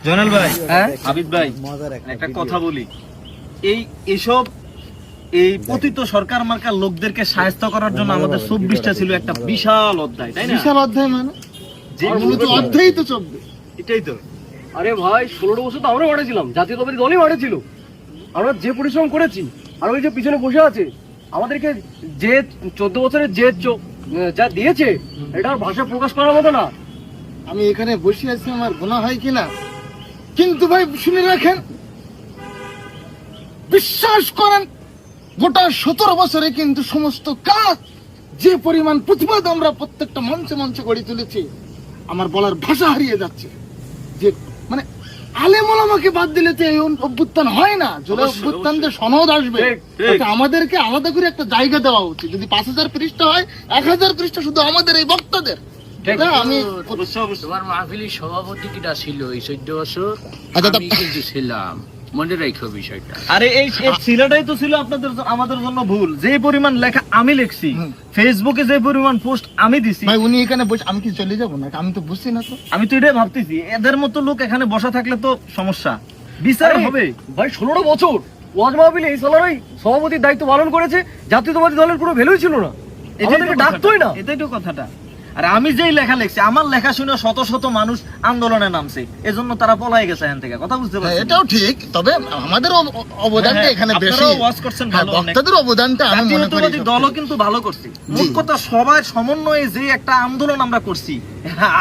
জয়নাল ভাই, হাবিব ভাই, একটা কথা বলি। এইসব এই পতিত সরকার মার্কার লোকদেরকে সাহায্য করার জন্য আমাদের 24টা ছিল একটা বিশাল অধ্যায়, তাই না? বিশাল অধ্যায় মানে যে অধ্যায়ই তো 24। এটাই তো। আরে ভাই 16 বছর তো আমরা মাঠেছিলাম, জাতীয়তাবাদী দলই মাঠেছিল। আমরা যে পরিশ্রম করেছি, আর ওই যে পিছনে বসে আছে আমাদেরকে যে 14 বছরের যে যা দিয়েছে, এটা আর ভাষা প্রকাশ করার মতো না। আমি এখানে বসে আছি, আমার গুনাহ হয় কিনা, কিন্তু ভাই শুনে রাখেন, বিশ্বাস করেন গোটা 17 বছরে কিন্তু সমস্ত কাজ, যে পরিমাণ প্রতিবাদ আমরা প্রত্যেকটা মঞ্চে মঞ্চে গড়ে তুলেছি, আমার বলার ভাষা হারিয়ে যাচ্ছে। যে মানে আলেম ওলামাকে বাদ দিলে তো এই অভ্যুত্থান হয় না। জুলাই অভ্যুত্থান যে সনদ আসবে, তাতে আমাদেরকে আলাদা করে একটা জায়গা দেওয়া উচিত। যদি 5000 পৃষ্ঠা হয়, 1000 পৃষ্ঠা শুধু আমাদের এই বক্তাদের। আমি তোমার মাহফিলের সভাপতি কিটা ছিল এই 14 বছর? আচ্ছা, আমি কিন্তু ছিলাম, মনে রাখো বিষয়টা। আরে এই ছিলাটাই তো ছিল আপনাদের আমাদের জন্য ভুল। যে পরিমাণ লেখা আমি লিখছি, ফেসবুকে যে পরিমাণ পোস্ট আমি দিছি, ভাই উনি এখানে বসে, আমি কি চলে যাবো না? আমি তো বুঝছি না তো। আমি তো এটাই ভাবতেছি, এদের মতো লোক এখানে বসা থাকলে তো সমস্যা, বিচার হবে। ভাই 16 বছর ওয়াজ মাহফিলে এই সালারই সভাপতির দায়িত্ব পালন করেছে, জাতীয়তাবাদী দলের কোনো ভ্যালুই ছিল না, আমাদেরকে ডাকতোই না। এটাই তো কথাটা। আর আমি যেই লেখা লিখছি, আমার লেখা শুনে শত শত মানুষ আন্দোলনে নামছে, এজন্য তারা পলাই গেছে এখান থেকে। কথা বুঝতে পারছেন? এটাও ঠিক, তবে আমাদের অবদানটা এখানে বেশি। আপনারাও ওয়াজ করছেন ভালো, অনেক। বক্তাদের অবদানটা আমি মনে করি জাতীয়তাবাদী দলও কিন্তু ভালো করছে। মোট কথা সবার সমন্বয়ে যে একটা আন্দোলন আমরা করছি,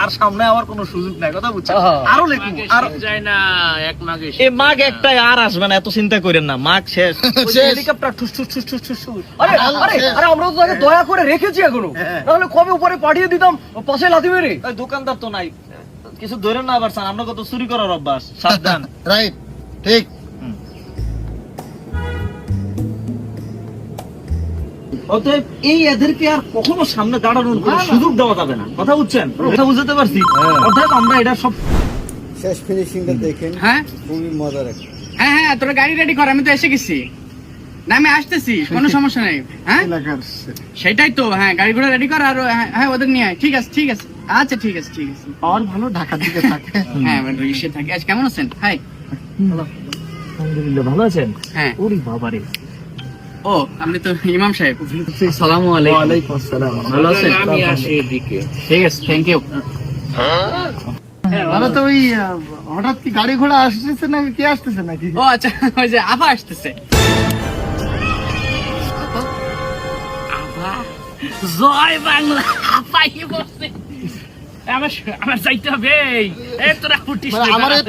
আর সামনে আবার কোনো সুযোগ নাই। কথা বুঝছেন? আরো লিখবো, আর যায় না, এক মাঘে এই মাঘ একটাই আর আসবে না, এত চিন্তা করেন না। মাঘ শেষ, হেলিকপ্টার ঠুস ঠুস ঠুস ঠুস ঠুস ঠুস। আরে আরে আরে আমরা তো তাকে দয়া করে রেখেছি এখনো, হ্যাঁ। তাহলে কবে উপরে পাঠিয়ে দিতাম পাশে লাথি মেরে। ওই দোকানদার তো নাই, কিছু ধরেন না আবার। আমরা কত চুরি করার অভ্যাস, সাবধান। রাইট, ঠিক। অতএব এই এদেরকে আর কখনো সামনে দাঁড়ানোর কোনো সুযোগ দেওয়া যাবে না। কথা বুঝছেন? কথা বুঝতে পারছি। অর্থাৎ আমরা এটা সব শেষ ফিনিশিংটা দেখেন, হ্যাঁ খুবই মজার একটা। হ্যাঁ হ্যাঁ, তোরা গাড়ি রেডি কর, আমি তো এসে গেছি। না আমি আসতেছি, কোনো সমস্যা নেই। হ্যাঁ সেটাই তো, হ্যাঁ গাড়ি ঘোড়া রেডি কর, আর হ্যাঁ ওদের নিয়ে আয়। ঠিক আছে ঠিক আছে, আচ্ছা ঠিক আছে ঠিক আছে। পাওয়ার ভালো, ঢাকা দিকে থাকে। হ্যাঁ ইসে থাকে। আজ কেমন আছেন? হাই। আলহামদুলিল্লাহ, ভালো আছেন? হ্যাঁ। ওরে বাবারে, ও আপনি তো ইমাম সাহেব। আসসালামু আলাইকুম। ওয়ালাইকুম আসসালাম। ভালো আছেন? আমি আসি এদিকে। ঠিক আছে, থ্যাংক ইউ। মানে তো ওই হঠাৎ কি গাড়ি ঘোড়া আসতেছে নাকি, কে আসতেছে নাকি? ও আচ্ছা, ওই যে আফা আসতেছে। জয় বাংলা, পাই বসে। আমার যাইতে হবে। এই তোরা ফুটিস মানে আমার এত